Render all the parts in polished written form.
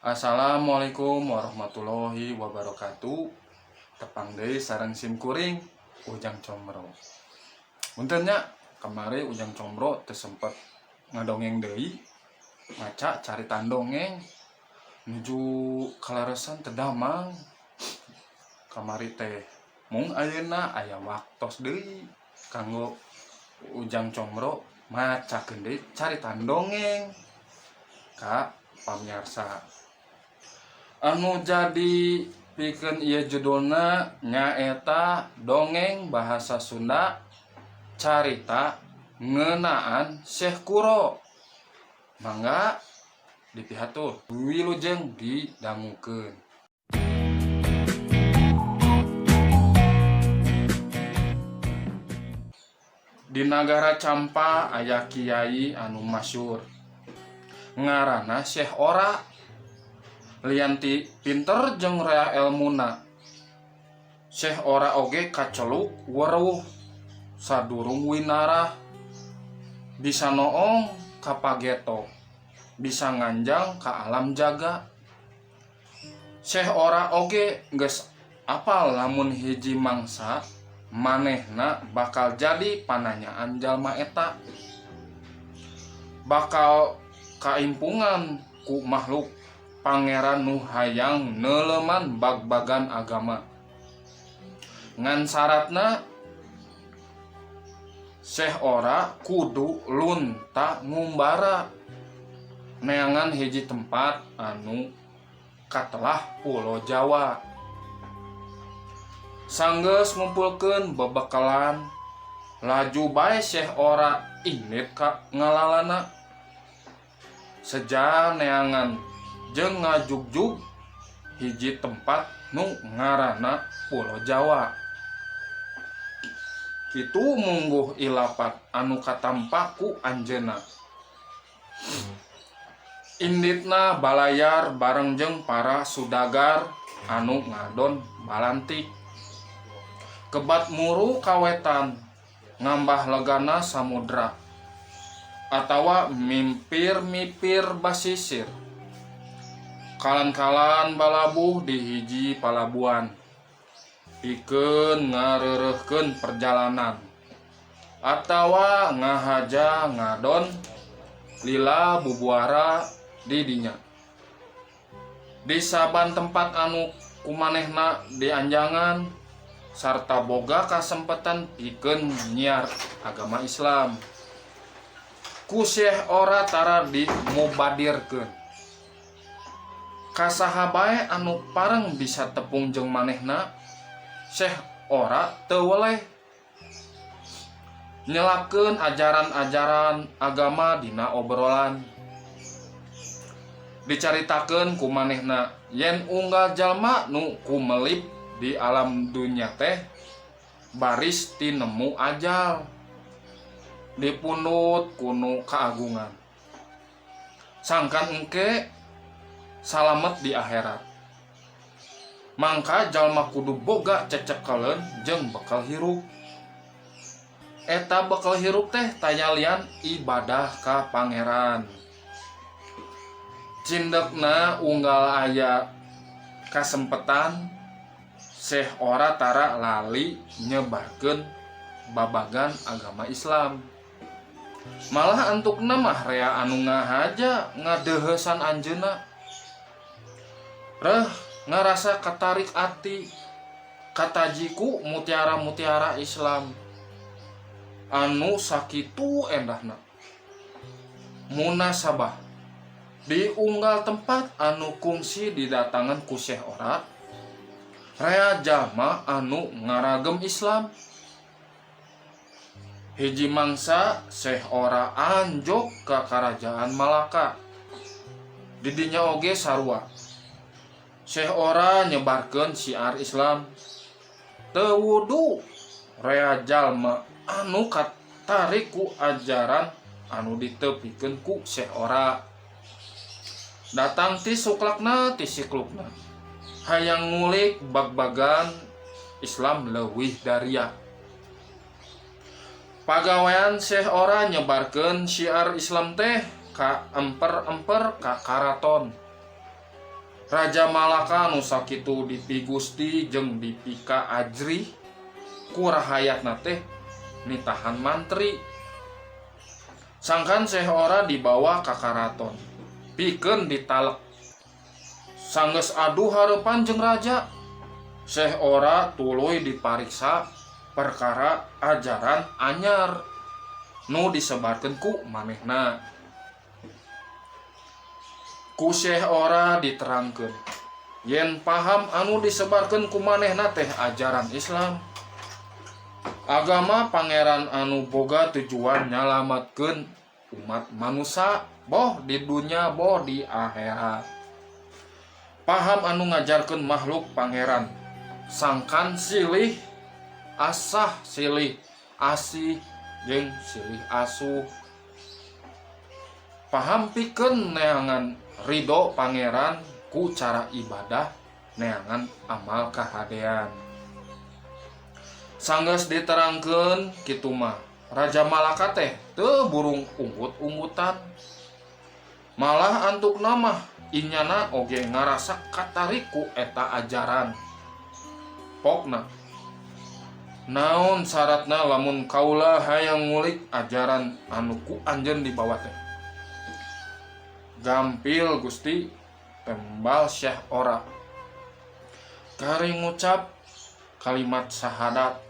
Assalamualaikum warahmatullahi wabarakatuh. Tepang deui sareng sim kuring Ujang Combro. Puntennya kemarin Ujang Combro teu sempet ngadongeng deui, maca carita dongeng nuju kalaresan teu damang. Kamari teh mung ayeuna aya waktos deui kanggo Ujang Combro macakeun deui carita dongeng ka pamirsa. Anu jadi pikeun ieu judulna nyaeta dongeng bahasa Sunda carita ngeunaan Syekh Kuro. Mangga dipihatur wilujeng didangukeun. Di nagara Campa aya kiai anu masyhur ngaranna Syekh Ora. Lianti pinter jeung rea elmuna, Syekh Ora oge kaceluk weruh sadurung winarah, bisa noong ka pageto, bisa nganjang ka alam jaga. Syekh Ora oge geus apal lamun hiji mangsa manehna bakal jadi pananyaan jalma eta, bakal kaimpungan ku makhluk pangeran nu hayang neuleuman bag-bagan agama. Ngan syaratna Syekh Ora kudu lunta ngumbara neangan hiji tempat anu katelah Pulo Jawa. Sanggeus ngumpulkeun bebekalan, laju bae Syekh Ora indit ka ngalalana. Seja neangan jeung ngajugjug hiji tempat nu ngaranna Pulo Jawa. Kitu mungguh ilapat anu katampa ku anjeunna. Inditna balayar bareng jeung para sudagar anu ngadon balantik. Kebat muru kawetan ngambah legana samudra atawa mimpir-mipir basisir. Kalan-kalan balabuh di hiji palabuhan pikeun ngareureuhkeun perjalanan atawa ngahaja ngadon lila bubuara di dinya. Di saban tempat anu kumanehna dianjangan sarta boga kasempetan pikeun nyiar agama Islam. Ku Syekh Ora tara dimubadirkeun. Kasaha bae anu pareng bisa tepung jeung manehna, Syekh Ora teu weleh nyelapkeun ajaran-ajaran agama dina obrolan. Dicaritakeun ku manehna yen unggal jalma nu kumelip di alam dunya teh baris tinemu ajal, dipundut kuno kaagungan. Sangkan engke salamet di akhirat. Mangka jalma kudu boga cecekeun jeung bekal hirup. Eta bekal hirup teh taya lian ibadah ka pangeran. Cindekna unggal aya kasempetan Syekh Ora tara lali nyebarkeun babagan agama Islam. Malah antukna mah rea anu ngahaja ngadeuheusan anjeunna. Reh ngarasa katarik ati katajiku mutiara-mutiara Islam anu sakitu endahna. Munasabah di unggal tempat anu kungsi didatangan ku Syekh Ora, rea jalma anu ngaragem Islam. Hiji mangsa Syekh Ora anjok ka Karajaan Malaka. Di dinya oge sarua Syekh Ora nyebarkeun syiar Islam. Teu wudu rea jalma anu katarik ku ajaran anu ditepikeun ku Syekh Ora. Datang ti suklakna ti siklukna, hayang ngulik bag-bagan Islam leuwih daria. Pagawean Syekh Ora nyebarkeun syiar Islam teh ka emper-emper ka karaton. Raja Malaka anu sakitu dipi Gusti jeung dipika Ajri ku rahayatna teh nitahan mantri. Sangkan Syekh Ora dibawa ka karaton pikeun ditalek. Sanggeus adu hareupan jeung raja, Syekh Ora tuluy dipariksa perkara ajaran anyar nu disebarkeun ku manehna. Ku Syekh Ora diterangkeun yen paham anu disebarkeun ku manehna teh ajaran Islam, agama pangeran anu boga tujuan nyalametkeun umat manusia boh di dunia boh di akhirat. Paham anu ngajarkeun makhluk pangeran sangkan silih asah silih asih jeung silih asuh. Paham pikeun neangan ridho pangeran ku cara ibadah neangan amal kahadean. Sanggeus diterangkeun kitu mah Raja Malaka teh teu burung unggut-unggutan, malah antukna mah inyana oge ngarasa katarik ku eta ajaran. Pokna naon syaratna lamun kaula hayang ngulik ajaran anu ku anjeun dibawa teh? Gampil Gusti, tembal Syekh Ora. Kari ngucap kalimat syahadat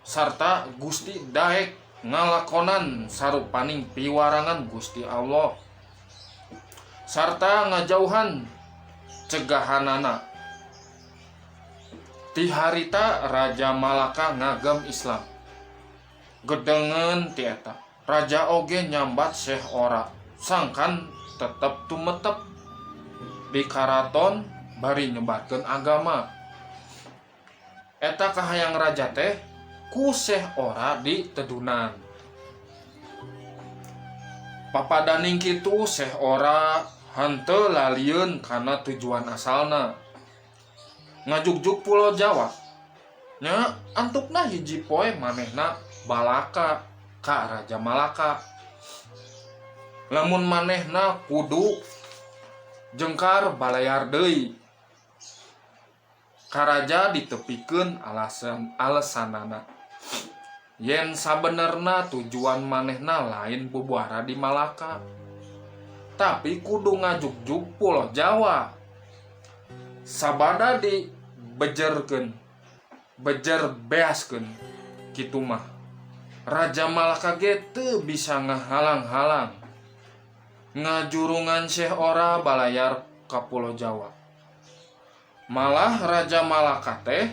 sarta Gusti daek ngalakonan sarupaning piwarangan Gusti Allah sarta ngajauhan cegahanana. Ti harita Raja Malaka ngagem Islam. Gedengeun ti eta raja oge nyambat Syekh Ora sangkan tetep tumetep di karaton bari nyebarkeun agama. Eta kahayang raja teh ku Syekh Ora ditedunan. Papadaning kitu Syekh Ora henteu lalieun kana tujuan asalna, ngajugjuk Pulau Jawa. Nya antukna hiji poe manehna balaka ka Raja Malaka. Lamun manehna kudu jengkar balayar deui. Ka raja ditepikeun alesanana yen sabenerna tujuan manehna lain bubuara di Malaka, tapi kudu ngajugjuk Pulau Jawa. Sabada dibejerkeun, bejer beaskeun kitu mah Raja Malaka ge teu bisa ngahalang-halang ngajurungan Syekh Ora balayar ka Pulau Jawa. Malah Raja Malaka teh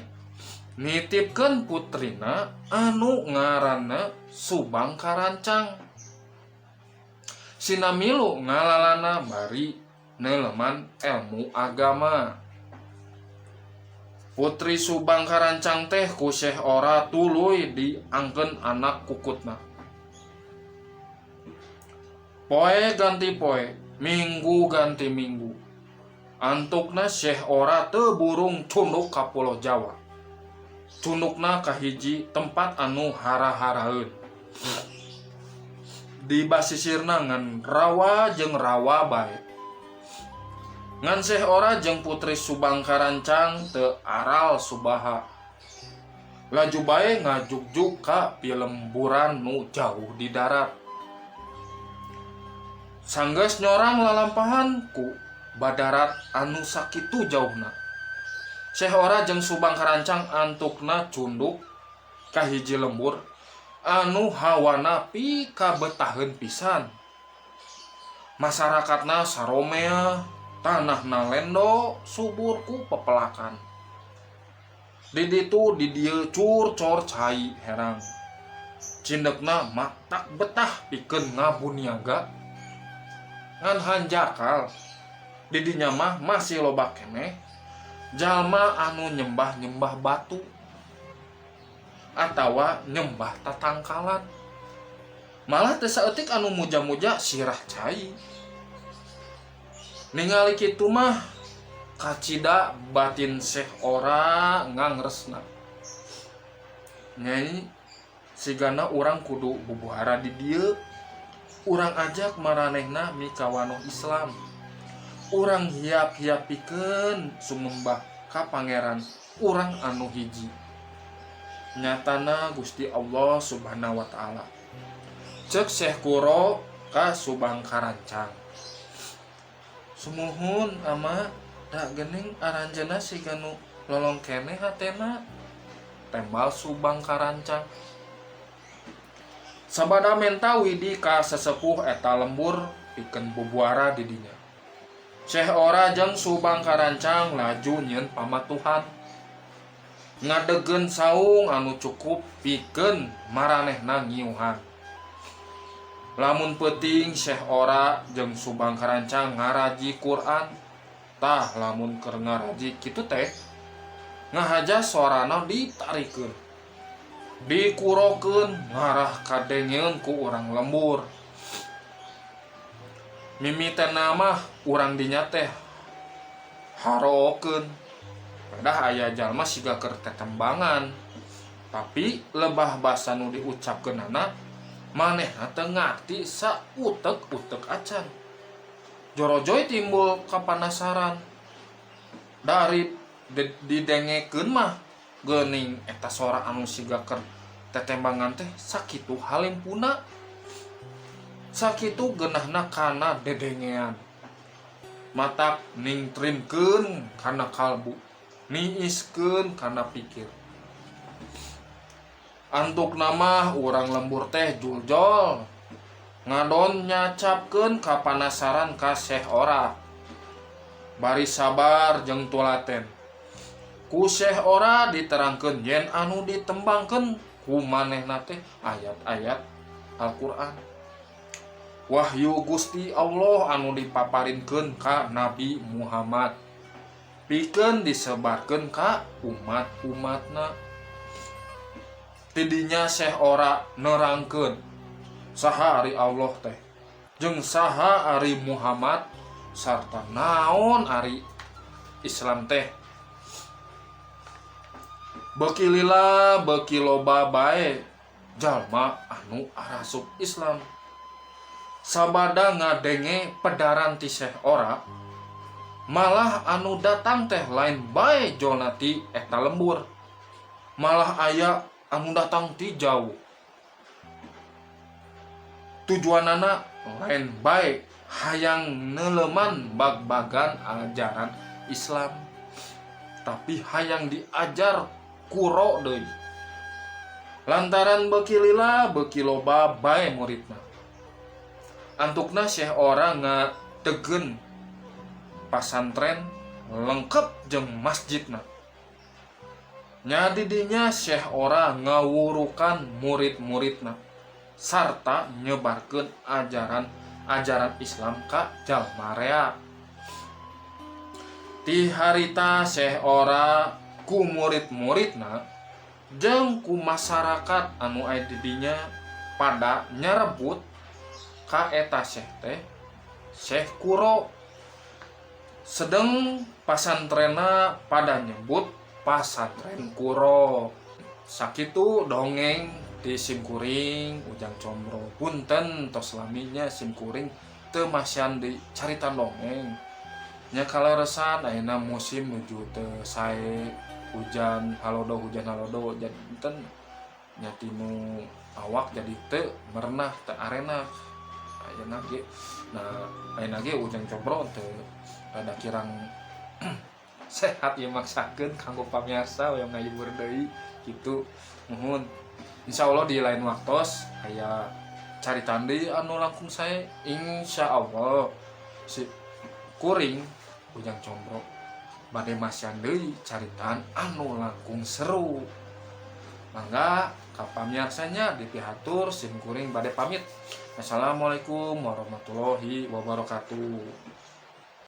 nitipkeun putrina anu ngaranna Subang Karancang. Sinamilu ngalalana bari neeleman ilmu agama. Putri Subang Karancang teh ku Syekh Ora tuluy diangkeun anak kukutna. Poe ganti poe, minggu ganti minggu, antukna Syekh Ora teu burung cunduk ka Pulau Jawa. Cundukna ka hiji tempat anu hara-haraeun. Di basisirna ngan rawa jeung rawa bae. Ngan Syekh Ora jeung Putri Subang Karancang teu aral subaha. Laju bae ngajugjuk ka pilemburan nu jauh di darat. Sanggeus nyorang lalampahan ku badarat anu sakitu jauhna. Syekh Ora jeung Subang Karancang antukna cunduk ka hiji lembur anu hawana pikabetaheun pisan. Masyarakatna saromea, tanahna lendo, subur ku pepelakan. Di ditu di dieu cur-cor cai herang. Cindekna matak betah pikeun ngabuniaga. Ngan hanjakal di dinya mah masih loba keneh jalma anu nyembah-nyembah batu atawa nyembah tatangkalan. Malah teu saeutik anu muja-muja sirah cai. Ningali kitu mah kacida batin Syekh Ora ngangresna. Nyai sigana urang kudu bubuhara di dieu. Urang ajak maranehna mikawanoh Islam. urang hiap-hiapikeun sumembah ka pangeran urang anu hiji, nyatana Gusti Allah Subhanahu wa Ta'ala. Cek Syekh Kuro ka Subang Karancang, sumuhun ama da geuning aranjeunna siga nu lolong keneh hatena, tembal Subang Karancang. Sabada mentawi di ka sesepuh eta lembur pikeun bubuara di dinya. Syekh Ora jeung Subang Karancang laju nyieun pamatuhan, ngadegen saung anu cukup pikeun maranehna ngiuhan. Lamun peuting Syekh Ora jeung Subang Karancang ngaraji Quran, tah lamun keur ngaraji kitu teh ngahaja sorana ditarikeun, dikurokeun ngarah kadengeun ku urang lembur. Mimitena mah urang dinya teh harookeun, padah aya jalma siga keur tetembangan, tapi lebah basa nu diucapkeunana manehna teu ngarti sautek-utek acan. Jorojoy timbul kapanasaran, dari didengekeun mah geuning eta sora anu siga keur tetembangan teh sakitu halimpuna, sakitu geunahna kana dedengean. Matak ningtrimkeun kana kalbu, niiskeun kana pikir. Antuk nama urang lembur teh juljol ngadon nyacapkeun kapanasaran ka Syekh Ora. Bari sabar jeung tulaten, ku Syekh Ora diterangkeun yen anu ditembangkeun ku manehna teh ayat-ayat Al-Qur'an, wahyu Gusti Allah anu dipaparinkeun ka Nabi Muhammad pikeun disebarkeun ka umat-umatna. Tidinya Syekh Ora nerangkeun saha ari Allah teh jeung saha ari Muhammad sarta naon ari Islam teh. Beuki lila beuki loba bae jalma anu arasup Islam. Sabada ngadenge pedaran ti Syekh Ora, malah anu datang teh lain bae jolna ti eta lembur, malah aya anu datang ti jauh. Tujuanana lain baik hayang neleman bag-bagan ajaran Islam, tapi hayang diajar kuro deui. Lantaran beuki lila beuki loba bae muridna. Antukna Syekh Ora ngadegen pasantren lengkep jeung masjidna. Nya didinya Syekh Ora ngawurukan murid-muridna sarta nyebarkeun ajaran Islam ka jalma rea. Ti harita Syekh Ora ku murid-muridna jeung ku masyarakat anu aya didinya pada nyarebut ka eta Syekh teh Syekh Kuro. Sedeng pasantrenna pada nyebut pasantren Kuro. Sakitu dongeng di Simkuring Ujang Combro. Punten tos laminya Simkuring teu masian di carita dongeng. Nya kaleresan ayeuna musim nuju teu sae hujan halodo jadi punten nya tinu awak jadi teu merenah teu arena ayeuna ge. Nah ayeuna ge Ujang Combro teu rada kirang sehat ya maksakeun kanggo pamirsa yang ngahibur deui kitu. Nuhun. Insyaallah di lain waktos aya carita deui anu langkung sae insyaallah si kuring Ujang Combro bade masian deui caritaan anu langkung seru. Mangga ka pamirsanya dipihatur sim kuring bade pamit. Assalamualaikum warahmatullahi wabarakatuh.